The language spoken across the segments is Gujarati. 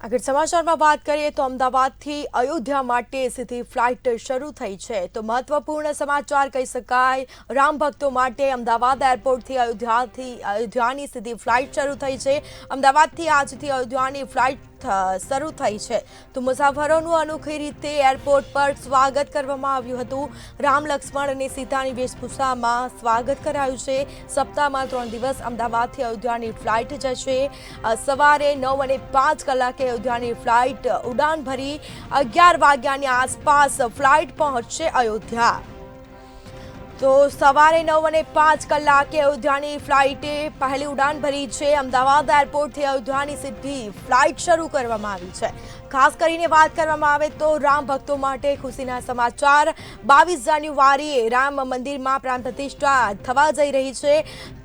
આગળ સમાચારમાં વાત કરીએ તો અમદાવાદથી અયોધ્યા માટે સીધી ફ્લાઇટ શરૂ થઈ છે તો મહત્વપૂર્ણ સમાચાર કહી શકાય રામ ભક્તો માટે અમદાવાદ એરપોર્ટથી અયોધ્યાની સીધી ફ્લાઇટ શરૂ થઈ છે અમદાવાદથી આજથી અયોધ્યાની ફ્લાઇટ શરૂ થઈ છે તો મુસાફરોનું અનોખી રીતે એરપોર્ટ પર સ્વાગત કરવામાં આવ્યું હતું રામ લક્ષ્મણ અને સીતાની વેશભૂષામાં સ્વાગત કરાયું છે સપ્તાહમાં 3 દિવસ અમદાવાદથી અયોધ્યાની ફ્લાઇટ જશે સવારે 9:05 કલાકે અયોધ્યાની ફ્લાઇટ ઉડાન ભરી 11 વાગ્યાની આસપાસ ફ્લાઇટ પહોંચશે અયોધ્યા તો સવારે 9:05 કલાકે અયોધ્યાની ફ્લાઇટે પહેલી ઉડાન ભરી છે અમદાવાદ એરપોર્ટથી અયોધ્યાની સીધી ફ્લાઇટ શરૂ કરવામાં આવી છે ખાસ કરીને વાત કરવામાં આવે તો રામ ભક્તો માટે ખુશીના સમાચાર 22 જાન્યુઆરીએ રામ મંદિરમાં પ્રાણ પ્રતિષ્ઠા થવા જઈ રહી છે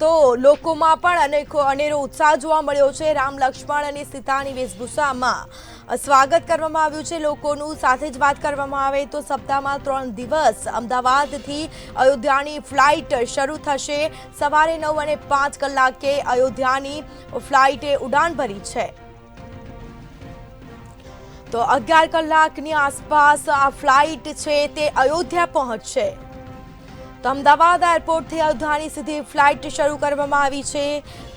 તો લોકોમાં પણ અનેરો ઉત્સાહ જોવા મળ્યો છે રામ લક્ષ્મણ અને સીતાની વેશભૂષામાં સ્વાગત કરવામાં આવ્યું છે લોકોનું સાથે જ વાત કરવામાં આવે તો સપ્તાહમાં 3 દિવસ અમદાવાદથી અયોધ્યાની ફ્લાઇટ શરૂ થશે સવારે 9:05 કલાકે અયોધ્યાની ફ્લાઇટે ઉડાન ભરી છે તો 11 કલાકની આસપાસ આ ફ્લાઇટ છે તે અયોધ્યા પહોંચશે તો અમદાવાદ એરપોર્ટથી અયોધ્યાની સીધી ફ્લાઇટ શરૂ કરવામાં આવી છે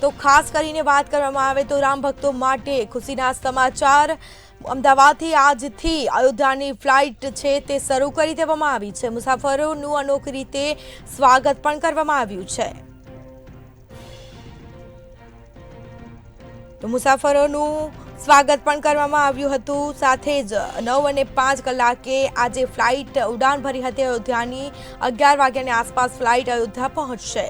તો ખાસ કરીને વાત કરવામાં આવે તો રામ ભક્તો માટે ખુશીના સમાચાર અમદાવાદથી આજથી અયોધ્યાની ફ્લાઇટ છે તે શરૂ કરી દેવામાં આવી છે મુસાફરોનું અનોખી રીતે સ્વાગત પણ કરવામાં આવ્યું છે તો મુસાફરોનું સ્વાગત પણ કરવામાં આવ્યું હતું સાથે જ 9:05 કલાકે આજે ફ્લાઇટ ઉડાન ભરી હતી અયોધ્યાની 11 વાગ્યાની આસપાસ ફ્લાઇટ અયોધ્યા પહોંચશે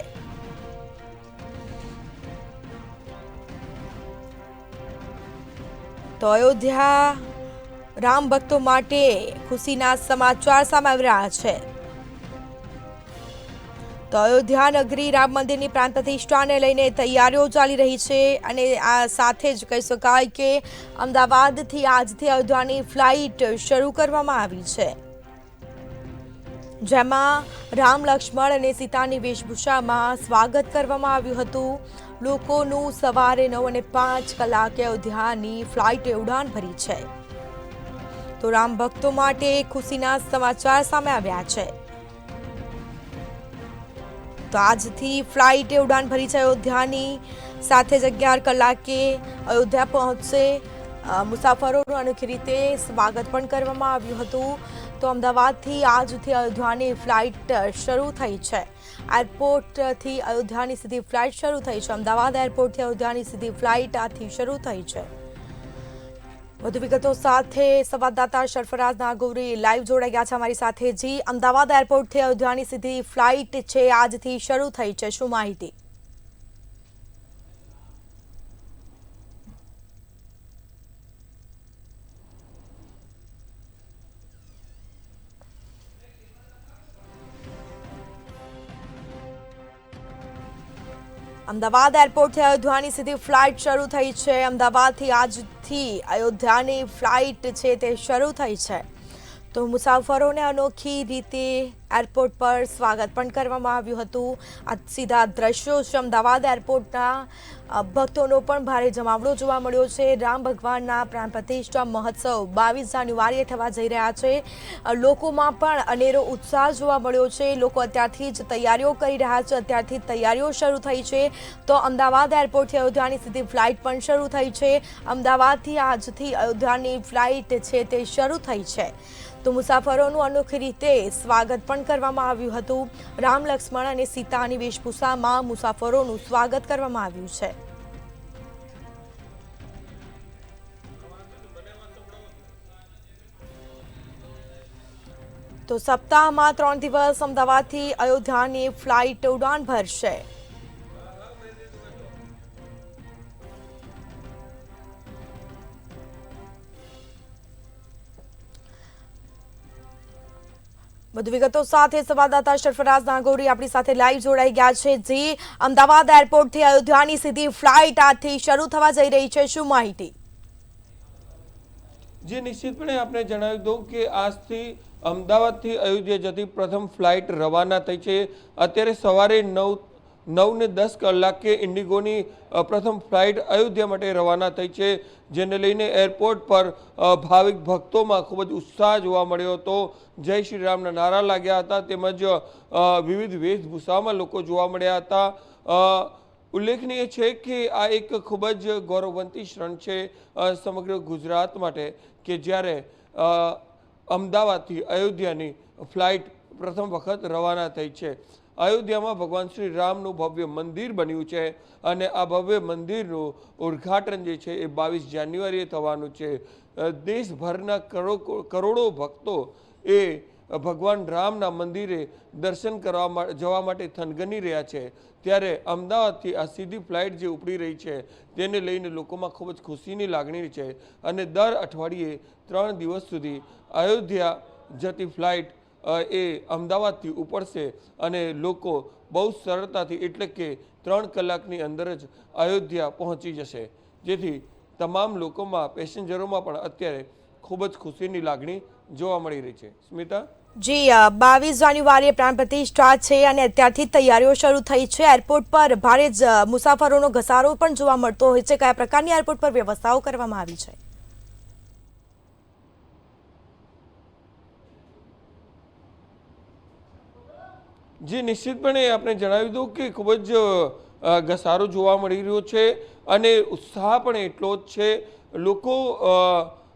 તો અયોધ્યા રામ ભક્તો માટે ખુશીના સમાચાર સામે આવી રહ્યા છે તો અયોધ્યા નગરી રામ મંદિરની પ્રાણ પ્રતિષ્ઠાને લઈને તૈયારીઓ ચાલી રહી છે અને આ સાથે જ કહી શકાય કે અમદાવાદથી આજથી અયોધ્યાની ફ્લાઇટ શરૂ કરવામાં આવી છે જેમાં રામ લક્ષ્મણ અને સીતાની વેશભૂષામાં સ્વાગત કરવામાં આવ્યું હતું લોકોનું સવારે 9:05 કલાકે અયોધ્યાની ફ્લાઇટે ઉડાન ભરી છે તો રામ ભક્તો માટે ખુશીના સમાચાર સામે આવ્યા છે તો આજથી ફ્લાઇટે ઉડાન ભરી છે અયોધ્યાની સાથે જ 11 કલાકે અયોધ્યા પહોંચશે મુસાફરોનું અનોખી રીતે સ્વાગત પણ કરવામાં આવ્યું હતું તો અમદાવાદથી આજથી અયોધ્યાની ફ્લાઇટ શરૂ થઈ છે એરપોર્ટથી અયોધ્યાની સીધી ફ્લાઇટ શરૂ થઈ છે અમદાવાદ એરપોર્ટથી અયોધ્યાની સીધી ફ્લાઇટ આજથી શરૂ થઈ છે વધુ વિગતો સાથે સંવાદદાતા સરફરાઝ નાગોરી લાઈવ જોડાઈ ગયા છે અમારી સાથે જી અમદાવાદ એરપોર્ટથી અયોધ્યાની સીધી ફ્લાઇટ છે આજથી શરૂ થઈ છે શું માહિતી અમદાવાદ એરપોર્ટથી અયોધ્યાની સીધી ફ્લાઇટ શરૂ થઈ છે અમદાવાદથી આજથી અયોધ્યાની ફ્લાઇટ છે તે શરૂ થઈ છે તો મુસાફરોને અનોખી રીતે એરપોર્ટ પર સ્વાગત પણ કરવામાં આવ્યું હતું આ સીધા દ્રશ્યો છે અમદાવાદ એરપોર્ટના ભક્તોનો પણ ભારે જમાવડો જોવા મળ્યો છે રામ ભગવાનના પ્રાણ પ્રતિષ્ઠા મહોત્સવ 22 જાન્યુઆરીએ થવા જઈ રહ્યા છે લોકોમાં પણ અનેરો ઉત્સાહ જોવા મળ્યો છે લોકો અત્યારથી જ તૈયારીઓ કરી રહ્યા છે અત્યારથી તૈયારીઓ શરૂ થઈ છે તો અમદાવાદ એરપોર્ટથી અયોધ્યાની સીધી ફ્લાઇટ પણ શરૂ થઈ છે અમદાવાદથી આજથી અયોધ્યાની ફ્લાઇટ છે તે શરૂ થઈ છે તો મુસાફરોનું અનોખી રીતે સ્વાગત પણ કરવામાં આવ્યું હતું રામ લક્ષ્મણ અને સીતાની વેશભૂષામાં મુસાફરોનું સ્વાગત કરવામાં આવ્યું છે તો સપ્તાહમાં 3 દિવસ અમદાવાદથી અયોધ્યાની ફ્લાઇટ ઉડાન ભરશે વધુ વિગતો સાથે સંવાદદાતા સરફરાઝ નાગોરી આપણી સાથે લાઈવ જોડાઈ ગયા છે જી અમદાવાદ એરપોર્ટથી અયોધ્યાની સીધી ફ્લાઇટ આજથી શરૂ થવા જઈ રહી છે શું માહિતી જે નિશ્ચિતપણે આપણે જણાવી દઉં કે આજથી અમદાવાદથી અયોધ્યા જતી પ્રથમ ફ્લાઇટ રવાના થઈ છે અત્યારે સવારે 9 9:10 કલાકે ઇન્ડિગોની પ્રથમ ફ્લાઇટ અયોધ્યા માટે રવાના થઈ છે, જેને લઈને એરપોર્ટ પર ભાવિક ભક્તોમાં ખૂબ જ ઉત્સાહ જોવા મળ્યો હતો. જય શ્રી રામના નારા લાગ્યા હતા, તેમજ વિવિધ વેશભૂષામાં લોકો જોવા મળ્યા હતા. ઉલ્લેખનીય છે કે આ એક ખૂબ જ ગૌરવવંતી ક્ષણ છે સમગ્ર ગુજરાત માટે, કે જ્યારે અમદાવાદથી અયોધ્યાની ફ્લાઇટ પ્રથમ વખત રવાના થઈ છે. અયોધ્યામાં ભગવાન શ્રી રામનું ભવ્ય મંદિર બન્યું છે અને આ ભવ્ય મંદિરનું ઉદ્ઘાટન જે છે એ 22 જાન્યુઆરીએ થવાનું છે. દેશભરના કરોડો ભક્તો એ ભગવાન રામના મંદિરે દર્શન કરવા જવા માટે થનગની રહ્યા છે. ત્યારે અમદાવાદથી આ સીધી ફ્લાઇટ જે ઉપડી રહી છે તેને લઈને લોકોમાં ખૂબ જ ખુશીની લાગણી છે અને દર અઠવાડિયે 3 દિવસ સુધી અયોધ્યા જતી ફ્લાઇટ એ અમદાવાદથી ઉપડશે અને લોકો બહુ સરળતાથી, એટલે કે 3 કલાકની અંદર જ અયોધ્યા પહોંચી જશે, જેથી તમામ લોકોમાં, પેસેન્જરોમાં પણ અત્યારે ખૂબ જ ખુશીની લાગણી જોવા મળી રહી છે. સ્મિતા. જી, 22 જાન્યુઆરીએ પ્રાણ પ્રતિષ્ઠા છે અને અત્યારથી તૈયારીઓ શરૂ થઈ છે. એરપોર્ટ પર ભારે જ મુસાફરોનો ઘસારો પણ જોવા મળતો હોય છે. કયા પ્રકારની એરપોર્ટ પર વ્યવસ્થાઓ કરવામાં આવી છે? જી, નિશ્ચિતપણે આપણે જણાવી દઉં કે ખૂબ જ ઘસારો જોવા મળી રહ્યો છે અને ઉત્સાહ પણ એટલો જ છે. લોકો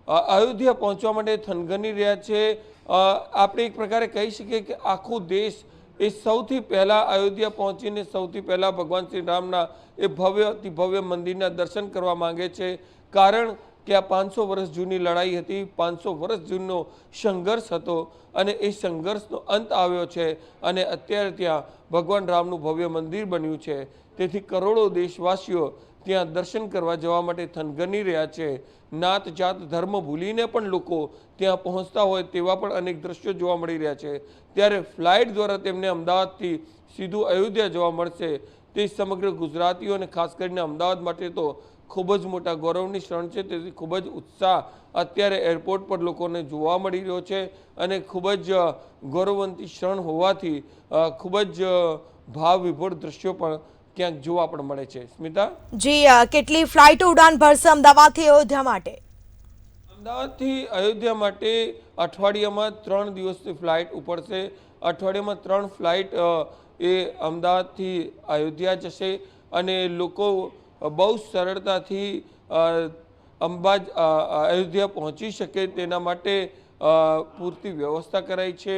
અયોધ્યા પહોંચવા માટે થનગની રહ્યા છે. આપણે એક પ્રકારે કહી શકીએ કે આખો દેશ એ સૌથી પહેલાં અયોધ્યા પહોંચીને સૌથી પહેલાં ભગવાન શ્રી રામના એ ભવ્ય અતિ ભવ્ય મંદિરના દર્શન કરવા માંગે છે. કારણ કે આ 500 વર્ષ જૂની લડાઈ હતી, 500 વર્ષ જૂનો સંઘર્ષ હતો અને એ સંઘર્ષનો અંત આવ્યો છે અને અત્યારે ત્યાં ભગવાન રામનું ભવ્ય મંદિર બન્યું છે. તેથી કરોડો દેશવાસીઓ ત્યાં દર્શન કરવા જવા માટે થનગની રહ્યા છે. નાત જાત ધર્મ ભૂલીને પણ લોકો ત્યાં પહોંચતા હોય તેવા પણ અનેક દ્રશ્યો જોવા મળી રહ્યા છે. ત્યારે ફ્લાઇટ દ્વારા તેમને અમદાવાદથી સીધું અયોધ્યા જોવા મળશે તે સમગ્ર ગુજરાતીઓ અને ખાસ કરીને અમદાવાદ માટે તો ખૂબ જ મોટા ગૌરવની ક્ષણ છે. તેથી ખૂબ જ ઉત્સાહ અત્યારે એરપોર્ટ પર લોકોને જોવા મળી રહ્યો છે અને ખૂબ જ ગૌરવવંતી ક્ષણ હોવાથી ખૂબ જ ભાવ વિભોર દ્રશ્યો પણ ક્યાંક જોવા પણ મળે છે. સ્મિતા. જી, કેટલી ફ્લાઇટો ઉડાન ભરશે અમદાવાદથી અયોધ્યા માટે? અમદાવાદથી અયોધ્યા માટે અઠવાડિયામાં 3 દિવસની ફ્લાઇટ ઉપડશે. અઠવાડિયામાં 3 ફ્લાઇટ એ અમદાવાદથી અયોધ્યા જશે અને લોકો બહુ સરળતાથી અયોધ્યા પહોંચી શકે તેના માટે પૂરતી વ્યવસ્થા કરાઈ છે.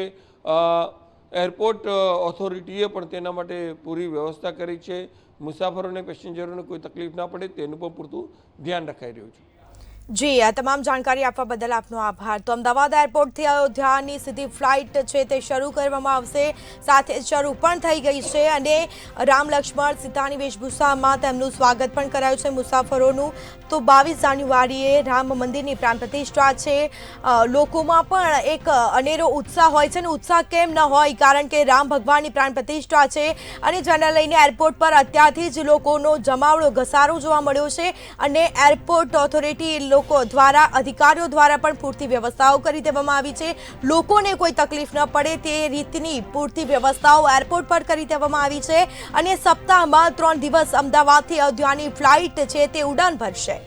એરપોર્ટ ઓથોરિટીએ પણ તેના માટે પૂરી વ્યવસ્થા કરી છે. મુસાફરોને, પેસેન્જરોને કોઈ તકલીફ ના પડે તેનું પણ પૂરતું ધ્યાન રખાઈ રહ્યું છે. જી, આ તમામ જાણકારી આપવા બદલ આપનો આભાર. તો અમદાવાદ એરપોર્ટથી અયોધ્યાની સીધી ફ્લાઇટ છે તે શરૂ કરવામાં આવશે, સાથે શરૂ પણ થઈ ગઈ છે અને રામ લક્ષ્મણ સીતાની વેશભૂષામાં તેમનું સ્વાગત પણ કરાયું છે મુસાફરોનું. તો 22 જાન્યુઆરીએ રામ મંદિરની પ્રાણ પ્રતિષ્ઠા છે. લોકોમાં પણ એક અનેરો ઉત્સાહ હોય છે ને ઉત્સાહ કેમ ન હોય, કારણ કે રામ ભગવાનની પ્રાણ પ્રતિષ્ઠા છે અને જેને લઈને એરપોર્ટ પર અત્યારથી જ લોકોનો જમાવડો ઘસારો જોવા મળ્યો છે અને એરપોર્ટ ઓથોરિટી લોકો દ્વારા, અધિકારીઓ દ્વારા પણ પૂરતી વ્યવસ્થાઓ કરી દેવામાં આવી છે. લોકોને કોઈ તકલીફ ન પડે તે રીતની પૂરતી વ્યવસ્થાઓ એરપોર્ટ પર કરી દેવામાં આવી છે અને સપ્તાહમાં 3 દિવસ અમદાવાદથી અયોધ્યાની ફ્લાઇટ છે તે ઉડાન ભરશે.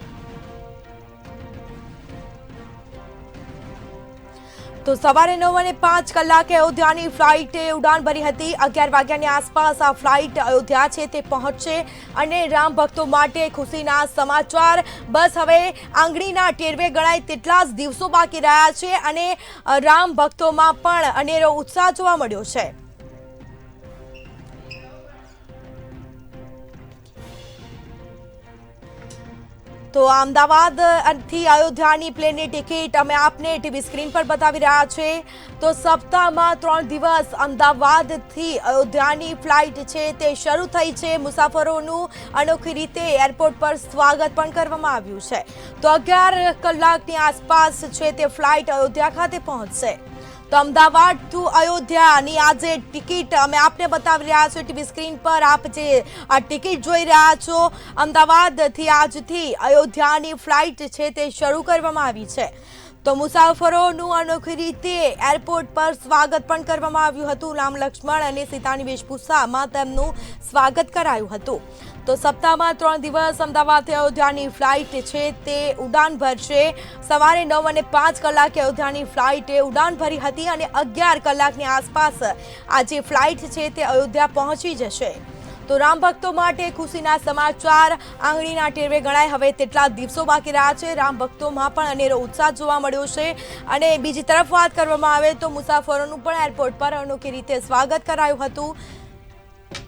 તો સવારે 9:05 કલાકે અયોધ્યાની ફ્લાઇટે ઉડાન ભરી હતી. 11 વાગ્યાની આસપાસ આ ફ્લાઇટ અયોધ્યા છે તે પહોંચશે અને રામ ભક્તો માટે ખુશીના સમાચાર. બસ હવે આંગળીના ટેરવે ગણાય તેટલા જ દિવસો બાકી રહ્યા છે અને રામ ભક્તોમાં પણ અનેરો ઉત્સાહ જોવા મળ્યો છે. તો અમદાવાદથી અયોધ્યાની પ્લેનની ટિકિટ અમે આપને ટીવી સ્ક્રીન પર બતાવી રહ્યા છીએ. તો સપ્તાહમાં 3 દિવસ અમદાવાદથી અયોધ્યાની ફ્લાઇટ છે તે શરૂ થઈ છે. મુસાફરોનું અનોખી રીતે એરપોર્ટ પર સ્વાગત પણ કરવામાં આવ્યું છે. તો 11 કલાકની આસપાસ છે તે ફ્લાઇટ અયોધ્યા ખાતે પહોંચશે. તો અમદાવાદ ટુ અયોધ્યાની આજે ટિકિટ અમે આપને બતાવી રહ્યા છો ટીવી સ્ક્રીન પર. આપ જે આ ટિકિટ જોઈ રહ્યા છો, અમદાવાદથી આજથી અયોધ્યાની ફ્લાઇટ છે તે શરૂ કરવામાં આવી છે. તો તો મુસાફરોનું અનોખી રીતે એરપોર્ટ પર સ્વાગત પણ કરવામાં આવ્યું હતું. રામ લક્ષ્મણ અને સીતાની વેશભૂષામાં તેમનું સ્વાગત કરાયું હતું. તો સપ્તાહમાં 3 દિવસ અમદાવાદથી અયોધ્યાની ફ્લાઇટ છે તે ઉડાન ભરશે. સવારે 9 અને 5 કલાકે અયોધ્યાની ફ્લાઇટે ઉડાન ભરી હતી અને 11 કલાકની આસપાસ આ જે ફ્લાઇટ છે તે અયોધ્યા પહોંચી જશે. તો રામ ભક્તો માટે ખુશીના સમાચાર આંગળીના ટેરવે ગણાય. હવે તેટલા દિવસો બાકી રહ્યા છે. રામ ભક્તોમાં પણ અનેરો ઉત્સાહ જોવા મળ્યો છે. અને બીજી તરફ વાત કરવામાં આવે તો મુસાફરોનું પણ એરપોર્ટ પર અનોખી રીતે સ્વાગત કરાયું હતું.